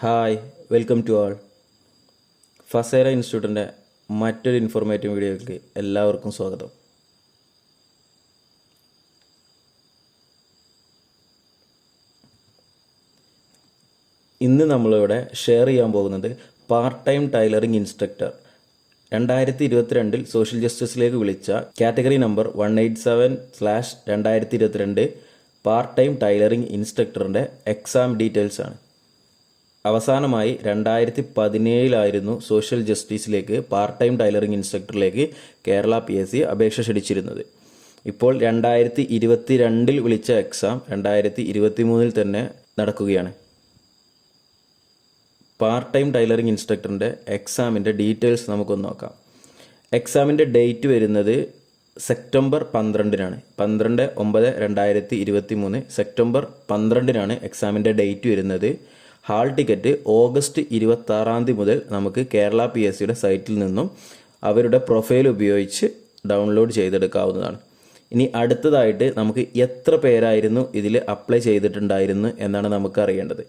Hi welcome to all. ഫസേര ഇൻസ്റ്റിറ്റ്യൂട്ടിൻ്റെ മറ്റൊരു ഇൻഫോർമേറ്റീവ് വീഡിയോയിലേക്ക് എല്ലാവർക്കും സ്വാഗതം. ഇന്ന് നമ്മളിവിടെ ഷെയർ ചെയ്യാൻ പോകുന്നത് part time tailoring instructor 2022 social ജസ്റ്റിസിലേക്ക് വിളിച്ച category number 187/2022 part time tailoring ഇൻസ്ട്രക്ടറിൻ്റെ എക്സാം ഡീറ്റെയിൽസ് ആണ്. അവസാനമായി 2017 സോഷ്യൽ ജസ്റ്റിസിലേക്ക് പാർട്ട് ടൈം ടൈലറിംഗ് ഇൻസ്ട്രക്ടറിലേക്ക് കേരള PSC അപേക്ഷ ക്ഷണിച്ചിരുന്നത്. ഇപ്പോൾ 2022 വിളിച്ച എക്സാം 2023 തന്നെ നടക്കുകയാണ്. പാർട്ട് ടൈം ടൈലറിംഗ് ഇൻസ്ട്രക്ടറിൻ്റെ എക്സാമിൻ്റെ ഡീറ്റെയിൽസ് നമുക്കൊന്ന് നോക്കാം. എക്സാമിൻ്റെ ഡേറ്റ് വരുന്നത് സെപ്റ്റംബർ 12-നാണ്. 12/9/2023 സെപ്റ്റംബർ 12-നാണ് എക്സാമിൻ്റെ ഡേറ്റ് വരുന്നത്. ഹാൾ ടിക്കറ്റ് ഓഗസ്റ്റ് 26 മുതൽ നമുക്ക് കേരള PSCയുടെ സൈറ്റിൽ നിന്നും അവരുടെ പ്രൊഫൈൽ ഉപയോഗിച്ച് ഡൗൺലോഡ് ചെയ്തെടുക്കാവുന്നതാണ്. ഇനി അടുത്തതായിട്ട് നമുക്ക് എത്ര പേരായിരുന്നു ഇതിൽ അപ്ലൈ ചെയ്തിട്ടുണ്ടായിരുന്നു എന്നാണ് നമുക്ക് അറിയേണ്ടത്.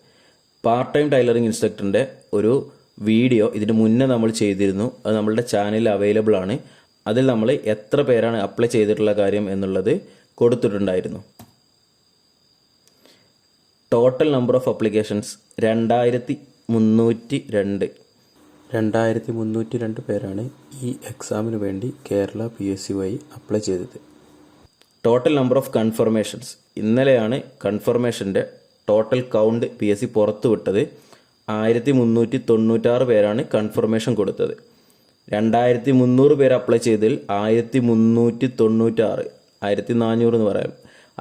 പാർട്ട് ടൈം ടൈലറിംഗ് ഇൻസ്ട്രക്ടറിൻ്റെ ഒരു വീഡിയോ ഇതിന് മുന്നേ നമ്മൾ ചെയ്തിരുന്നു. അത് നമ്മളുടെ ചാനലിൽ അവൈലബിൾ ആണ്. അതിൽ നമ്മൾ എത്ര പേരാണ് അപ്ലൈ ചെയ്തിട്ടുള്ള കാര്യം എന്നുള്ളത് കൊടുത്തിട്ടുണ്ടായിരുന്നു. ടോട്ടൽ നമ്പർ ഓഫ് അപ്ലിക്കേഷൻസ് 2302 പേരാണ് ഈ എക്സാമിന് വേണ്ടി കേരള PSC വഴി അപ്ലൈ ചെയ്തത്. ടോട്ടൽ നമ്പർ ഓഫ് കൺഫർമേഷൻസ്, ഇന്നലെയാണ് കൺഫർമേഷൻ്റെ ടോട്ടൽ കൗണ്ട് PSC പുറത്തുവിട്ടത്. 1396 പേരാണ് കൺഫർമേഷൻ കൊടുത്തത്. 2300 പേര് അപ്ലൈ ചെയ്തതിൽ 1396, 1400 എന്ന് പറയാം,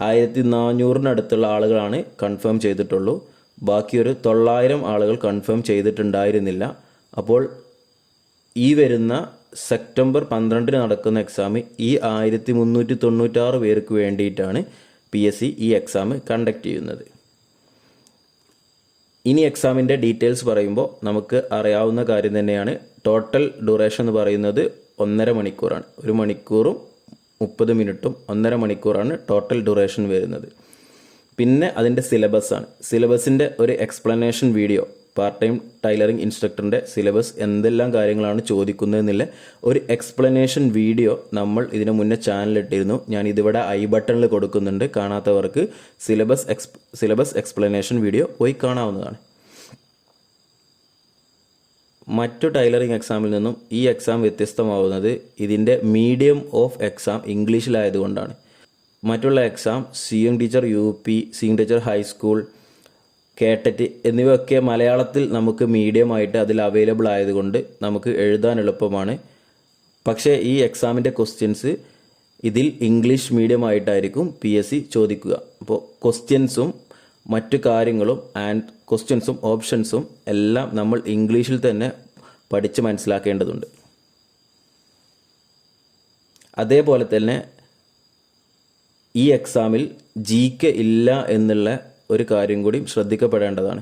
1400-നടുത്തുള്ള ആളുകളാണ് കൺഫേം ചെയ്തിട്ടുള്ളൂ. ബാക്കി ഒരു 900 ആളുകൾ കൺഫേം ചെയ്തിട്ടുണ്ടായിരുന്നില്ല. അപ്പോൾ ഈ വരുന്ന സെപ്റ്റംബർ 12 നടക്കുന്ന എക്സാം ഈ 1396 പേർക്ക് വേണ്ടിയിട്ടാണ് PSC ഈ എക്സാം കണ്ടക്ട് ചെയ്യുന്നത്. ഇനി എക്സാമിൻ്റെ ഡീറ്റെയിൽസ് പറയുമ്പോൾ നമുക്ക് അറിയാവുന്ന കാര്യം തന്നെയാണ്. ടോട്ടൽ ഡ്യൂറേഷൻ എന്ന് പറയുന്നത് 1.5 മണിക്കൂറാണ്. 1 മണിക്കൂറും 30 മിനിറ്റും 1.5 മണിക്കൂറാണ് ടോട്ടൽ ഡ്യൂറേഷൻ വരുന്നത്. പിന്നെ അതിൻ്റെ സിലബസാണ്. സിലബസിൻ്റെ ഒരു explanation video, part time tailoring ഇൻസ്ട്രക്ടറിൻ്റെ സിലബസ് എന്തെല്ലാം കാര്യങ്ങളാണ് ചോദിക്കുന്നതെന്നുള്ള ഒരു എക്സ്പ്ലനേഷൻ വീഡിയോ നമ്മൾ ഇതിനു മുന്നേ ചാനലിട്ടിരുന്നു. ഞാൻ ഇതിവിടെ ഐ ബട്ടണിൽ കൊടുക്കുന്നുണ്ട്. കാണാത്തവർക്ക് സിലബസ് എക്സ്പ്ലനേഷൻ വീഡിയോ പോയി കാണാവുന്നതാണ്. മറ്റു ടൈലറിംഗ് എക്സാമിൽ നിന്നും ഈ എക്സാം വ്യത്യസ്തമാവുന്നത് ഇതിൻ്റെ മീഡിയം ഓഫ് എക്സാം ഇംഗ്ലീഷിലായതുകൊണ്ടാണ്. മറ്റുള്ള exam sewing teacher UP, sewing teacher high school, കേട്ടറ്റ് എന്നിവയൊക്കെ മലയാളത്തിൽ നമുക്ക് മീഡിയമായിട്ട് അതിൽ അവൈലബിൾ ആയതുകൊണ്ട് നമുക്ക് എഴുതാൻ എളുപ്പമാണ്. പക്ഷേ ഈ എക്സാമിൻ്റെ ക്വസ്റ്റ്യൻസ് ഇതിൽ ഇംഗ്ലീഷ് മീഡിയം ആയിട്ടായിരിക്കും PSC ചോദിക്കുക. അപ്പോൾ ക്വസ്റ്റ്യൻസും മറ്റു കാര്യങ്ങളും ക്വസ്റ്റ്യൻസും ഓപ്ഷൻസും എല്ലാം നമ്മൾ ഇംഗ്ലീഷിൽ തന്നെ പഠിച്ച് മനസ്സിലാക്കേണ്ടതുണ്ട്. അതേപോലെ തന്നെ ഈ എക്സാമിൽ GK ഇല്ല എന്നുള്ള ഒരു കാര്യം കൂടി ശ്രദ്ധിക്കപ്പെടേണ്ടതാണ്.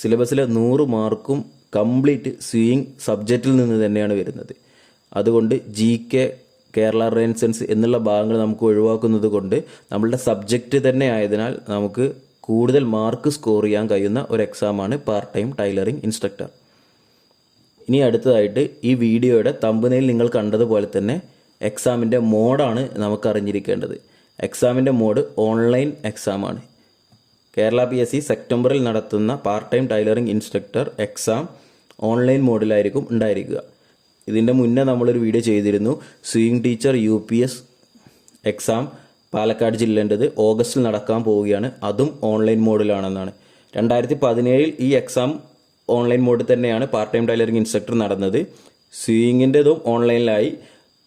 സിലബസിലെ 100 മാർക്കും കംപ്ലീറ്റ് സ്വിയിങ് സബ്ജക്റ്റിൽ നിന്ന് തന്നെയാണ് വരുന്നത്. അതുകൊണ്ട് GK, കേരള റെനസൻസ് എന്നുള്ള ഭാഗങ്ങൾ നമുക്ക് ഒഴിവാക്കുന്നത് കൊണ്ട് നമ്മളുടെ സബ്ജക്റ്റ് തന്നെ ആയതിനാൽ നമുക്ക് കൂടുതൽ മാർക്ക് സ്കോർ ചെയ്യാൻ കഴിയുന്ന ഒരു എക്സാമാണ് പാർട്ട് ടൈം ടൈലറിംഗ് ഇൻസ്ട്രക്ടർ. ഇനി അടുത്തതായിട്ട് ഈ വീഡിയോയുടെ തമ്പനെയിൽ നിങ്ങൾ കണ്ടതുപോലെ തന്നെ എക്സാമിൻ്റെ മോഡാണ് നമുക്ക് അറിഞ്ഞിരിക്കേണ്ടത്. എക്സാമിൻ്റെ മോഡ് ഓൺലൈൻ എക്സാമാണ്. കേരള PSC സെപ്റ്റംബറിൽ നടത്തുന്ന part time tailoring instructor exam online മോഡിലായിരിക്കും ഉണ്ടായിരിക്കുക. ഇതിൻ്റെ മുന്നേ നമ്മളൊരു വീഡിയോ ചെയ്തിരുന്നു. Sewing teacher UPS exam Palakkad ജില്ലേൻ്റെത് ഓഗസ്റ്റിൽ നടക്കാൻ പോവുകയാണ്. അതും ഓൺലൈൻ മോഡിലാണെന്നാണ്. 2017 ഈ എക്സാം ഓൺലൈൻ മോഡിൽ തന്നെയാണ് പാർട്ട് ടൈം ടൈലറിംഗ് ഇൻസ്ട്രക്ടർ നടന്നത്. സ്വിയിങ്ങിൻ്റെതും ഓൺലൈനിലായി.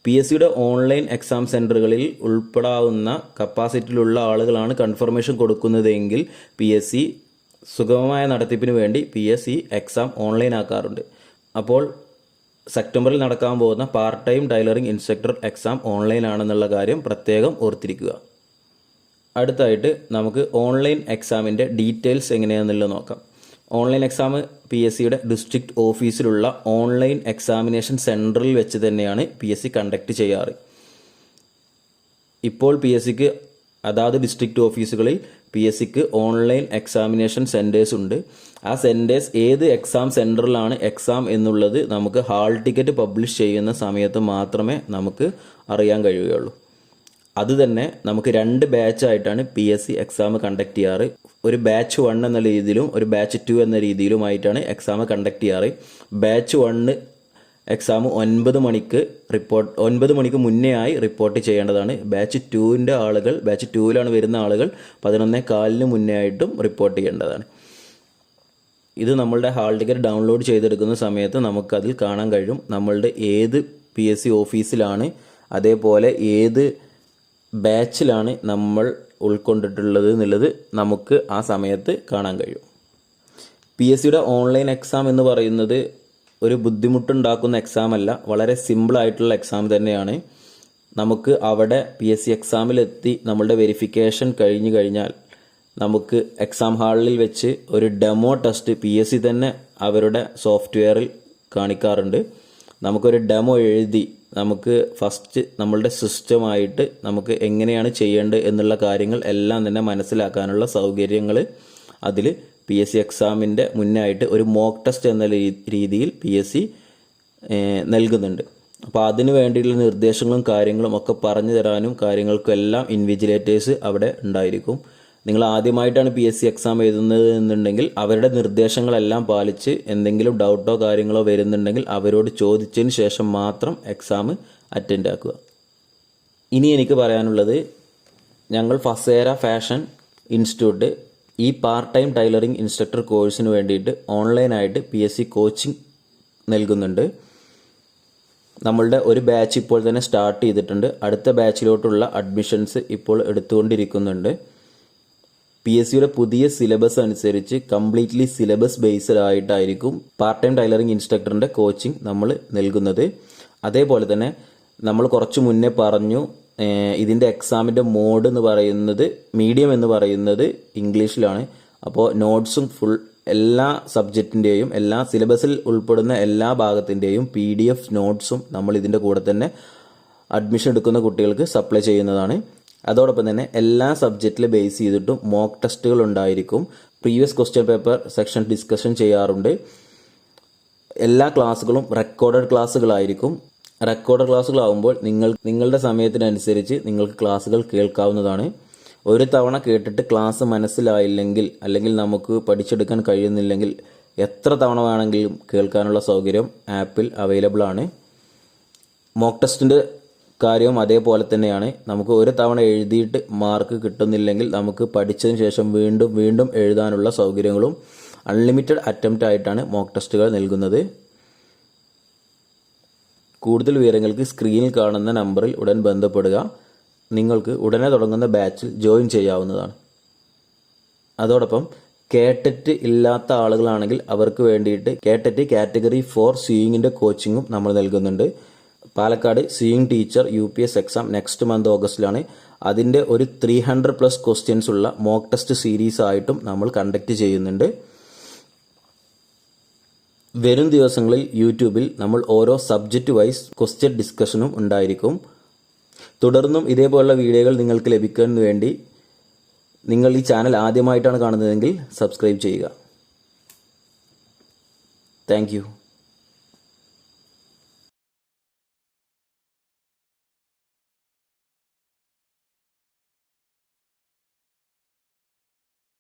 PSCയുടെ ഓൺലൈൻ എക്സാം സെൻറ്ററുകളിൽ ഉൾപ്പെടാവുന്ന കപ്പാസിറ്റിയിലുള്ള ആളുകളാണ് കൺഫർമേഷൻ കൊടുക്കുന്നതെങ്കിൽ PSC സുഗമമായ നടത്തിപ്പിന് വേണ്ടി PSC എക്സാം ഓൺലൈൻ ആക്കാറുണ്ട്. അപ്പോൾ സെപ്റ്റംബറിൽ നടക്കാൻ പോകുന്ന part time tailoring instructor exam online ആണെന്നുള്ള കാര്യം പ്രത്യേകം ഓർത്തിരിക്കുക. അടുത്തായിട്ട് നമുക്ക് ഓൺലൈൻ എക്സാമിൻ്റെ ഡീറ്റെയിൽസ് എങ്ങനെയാണെന്നുള്ളത് നോക്കാം. ഓൺലൈൻ എക്സാം PSCയുടെ ഡിസ്ട്രിക്ട് ഓഫീസിലുള്ള ഓൺലൈൻ എക്സാമിനേഷൻ സെൻറ്ററിൽ വെച്ച് തന്നെയാണ് PSC കണ്ടക്ട് ചെയ്യാറ്. ഇപ്പോൾ PSCക്ക് അതാത് ഡിസ്ട്രിക്റ്റ് ഓഫീസുകളിൽ PSCക്ക് ഓൺലൈൻ എക്സാമിനേഷൻ സെൻറ്റേഴ്സ് ഉണ്ട്. ആ സെൻറ്റേഴ്സ് ഏത് എക്സാം സെൻറ്ററിലാണ് എക്സാം എന്നുള്ളത് നമുക്ക് ഹാൾ ടിക്കറ്റ് പബ്ലിഷ് ചെയ്യുന്ന സമയത്ത് മാത്രമേ നമുക്ക് അറിയാൻ കഴിയുകയുള്ളൂ. അത് തന്നെ നമുക്ക് 2 ബാച്ചായിട്ടാണ് PSC എക്സാം കണ്ടക്ട് ചെയ്യാറ്. ഒരു ബാച്ച് 1 എന്ന രീതിയിലും ഒരു ബാച്ച് 2 എന്ന രീതിയിലുമായിട്ടാണ് എക്സാം കണ്ടക്ട് ചെയ്യാറ്. ബാച്ച് 1 എക്സാം 9 മണിക്ക് മുന്നേ ആയി റിപ്പോർട്ട് ചെയ്യേണ്ടതാണ്. ബാച്ച് 2ൻ്റെ ആളുകൾ, ബാച്ച് 2ലാണ് വരുന്ന ആളുകൾ 11:15 മുന്നേ ആയിട്ടും റിപ്പോർട്ട് ചെയ്യേണ്ടതാണ്. ഇത് നമ്മളുടെ ഹാൾ ടിക്കറ്റ് ഡൗൺലോഡ് ചെയ്തെടുക്കുന്ന സമയത്ത് നമുക്കതിൽ കാണാൻ കഴിയും നമ്മളുടെ ഏത് PSC ഓഫീസിലാണ്, അതേപോലെ ഏത് ബാച്ചിലാണ് നമ്മൾ ഉൾക്കൊണ്ടിട്ടുള്ളത് എന്നുള്ളത് നമുക്ക് ആ സമയത്ത് കാണാൻ കഴിയും. PSCയുടെ ഓൺലൈൻ എക്സാം എന്ന് പറയുന്നത് ഒരു ബുദ്ധിമുട്ടുണ്ടാക്കുന്ന എക്സാം അല്ല, വളരെ സിമ്പിളായിട്ടുള്ള എക്സാം തന്നെയാണ്. നമുക്ക് അവിടെ PSC എക്സാമിലെത്തി നമ്മളുടെ വെരിഫിക്കേഷൻ കഴിഞ്ഞു കഴിഞ്ഞാൽ നമുക്ക് എക്സാം ഹാളിൽ വെച്ച് ഒരു ഡെമോ ടെസ്റ്റ് PSC തന്നെ അവരുടെ സോഫ്റ്റ്വെയറിൽ കാണിക്കാറുണ്ട്. നമുക്കൊരു ഡെമോ എഴുതി നമുക്ക് ഫസ്റ്റ് നമ്മളുടെ സിസ്റ്റമായിട്ട് നമുക്ക് എങ്ങനെയാണ് ചെയ്യേണ്ടത് എന്നുള്ള കാര്യങ്ങൾ എല്ലാം തന്നെ മനസ്സിലാക്കാനുള്ള സൗകര്യങ്ങൾ അതിൽ PSC എക്സാമിൻ്റെ മുന്നായിട്ട് ഒരു മോക്ക് ടെസ്റ്റ് എന്ന രീതിയിൽ PSC നൽകുന്നുണ്ട്. അപ്പോൾ അതിനു വേണ്ടിയിട്ടുള്ള നിർദ്ദേശങ്ങളും കാര്യങ്ങളും ഒക്കെ പറഞ്ഞു തരാനും കാര്യങ്ങൾക്കും എല്ലാം ഇൻവിജിലേറ്റേഴ്സ് അവിടെ ഉണ്ടായിരിക്കും. നിങ്ങൾ ആദ്യമായിട്ടാണ് PSC എക്സാം എഴുതുന്നത് എന്നുണ്ടെങ്കിൽ അവരുടെ നിർദ്ദേശങ്ങളെല്ലാം പാലിച്ച് എന്തെങ്കിലും ഡൗട്ടോ കാര്യങ്ങളോ വരുന്നുണ്ടെങ്കിൽ അവരോട് ചോദിച്ചതിന് ശേഷം മാത്രം എക്സാം അറ്റൻഡ് ആക്കുക. ഇനി എനിക്ക് പറയാനുള്ളത്, ഞങ്ങൾ ഫസേര ഫാഷൻ ഇൻസ്റ്റിറ്റ്യൂട്ട് ഈ പാർട്ട് ടൈം ടൈലറിംഗ് ഇൻസ്ട്രക്ടർ കോഴ്സിന് വേണ്ടിയിട്ട് ഓൺലൈനായിട്ട് PSC കോച്ചിങ് നൽകുന്നുണ്ട്. നമ്മളുടെ ഒരു ബാച്ച് ഇപ്പോൾ തന്നെ സ്റ്റാർട്ട് ചെയ്തിട്ടുണ്ട്. അടുത്ത ബാച്ചിലോട്ടുള്ള അഡ്മിഷൻസ് ഇപ്പോൾ എടുത്തുകൊണ്ടിരിക്കുന്നുണ്ട്. PSCയുടെ പുതിയ സിലബസ് അനുസരിച്ച് കംപ്ലീറ്റ്ലി സിലബസ് ബേസ്ഡ് ആയിട്ടായിരിക്കും പാർട്ട് ടൈം ടൈലറിംഗ് ഇൻസ്ട്രക്ടറിൻ്റെ കോച്ചിങ് നമ്മൾ നൽകുന്നത്. അതേപോലെ തന്നെ നമ്മൾ കുറച്ച് മുന്നേ പറഞ്ഞു, ഇതിൻ്റെ എക്സാമിൻ്റെ മോഡ് എന്ന് പറയുന്നത്, മീഡിയം എന്ന് പറയുന്നത് ഇംഗ്ലീഷിലാണ്. അപ്പോൾ നോട്ട്സും എല്ലാ സബ്ജക്റ്റിൻ്റെയും എല്ലാ സിലബസിൽ ഉൾപ്പെടുന്ന എല്ലാ ഭാഗത്തിൻ്റെയും PDF നോട്ട്സും നമ്മൾ ഇതിൻ്റെ കൂടെ തന്നെ അഡ്മിഷൻ എടുക്കുന്ന കുട്ടികൾക്ക് സപ്ലൈ ചെയ്യുന്നതാണ്. അതോടൊപ്പം തന്നെ എല്ലാ സബ്ജക്റ്റിൽ ബേസ് ചെയ്തിട്ടും മോക്ക് ടെസ്റ്റുകൾ ഉണ്ടായിരിക്കും. Previous question paper section discussion ചെയ്യാറുണ്ട്. എല്ലാ ക്ലാസ്സുകളും റെക്കോർഡഡ് ക്ലാസ്സുകളായിരിക്കും. റെക്കോർഡഡ് ക്ലാസ്സുകളാവുമ്പോൾ നിങ്ങളുടെ സമയത്തിനനുസരിച്ച് നിങ്ങൾക്ക് ക്ലാസ്സുകൾ കേൾക്കാവുന്നതാണ്. ഒരു തവണ കേട്ടിട്ട് ക്ലാസ് മനസ്സിലായില്ലെങ്കിൽ അല്ലെങ്കിൽ നമുക്ക് പഠിച്ചെടുക്കാൻ കഴിയുന്നില്ലെങ്കിൽ എത്ര തവണ വേണമെങ്കിലും കേൾക്കാനുള്ള സൗകര്യം ആപ്പിൽ അവൈലബിൾ ആണ്. മോക്ക് ടെസ്റ്റിൻ്റെ കാര്യവും അതേപോലെ തന്നെയാണ്. നമുക്ക് ഒരു തവണ എഴുതിയിട്ട് മാർക്ക് കിട്ടുന്നില്ലെങ്കിൽ നമുക്ക് പഠിച്ചതിന് ശേഷം വീണ്ടും വീണ്ടും എഴുതാനുള്ള സൗകര്യങ്ങളും അൺലിമിറ്റഡ് അറ്റംപ്റ്റ് ആയിട്ടാണ് മോക്ക് ടെസ്റ്റുകൾ നൽകുന്നത്. കൂടുതൽ വിവരങ്ങൾക്ക് സ്ക്രീനിൽ കാണുന്ന നമ്പറിൽ ഉടൻ ബന്ധപ്പെടുക. നിങ്ങൾക്ക് ഉടനെ തുടങ്ങുന്ന ബാച്ചിൽ ജോയിൻ ചെയ്യാവുന്നതാണ്. അതോടൊപ്പം കേട്ടറ്റ് ഇല്ലാത്ത ആളുകളാണെങ്കിൽ അവർക്ക് വേണ്ടിയിട്ട് കേട്ടറ്റ് കാറ്റഗറി 4 സ്വിങ്ങിൻ്റെ കോച്ചിങ്ങും നമ്മൾ നൽകുന്നുണ്ട്. Palakkad sewing teacher UPS exam next month ഓഗസ്റ്റിലാണ്. അതിൻ്റെ ഒരു 300+ ക്വസ്റ്റ്യൻസ് ഉള്ള മോക്ക് ടെസ്റ്റ് സീരീസ് ആയിട്ടും നമ്മൾ കണ്ടക്ട് ചെയ്യുന്നുണ്ട്. വരും ദിവസങ്ങളിൽ യൂട്യൂബിൽ നമ്മൾ ഓരോ സബ്ജക്റ്റ് വൈസ് ക്വസ്റ്റ്യൻ ഡിസ്കഷനും ഉണ്ടായിരിക്കും. തുടർന്നും ഇതേപോലുള്ള വീഡിയോകൾ നിങ്ങൾക്ക് ലഭിക്കാൻ വേണ്ടി നിങ്ങൾ ഈ ചാനൽ ആദ്യമായിട്ടാണ് കാണുന്നതെങ്കിൽ സബ്സ്ക്രൈബ് ചെയ്യുക. Thank you.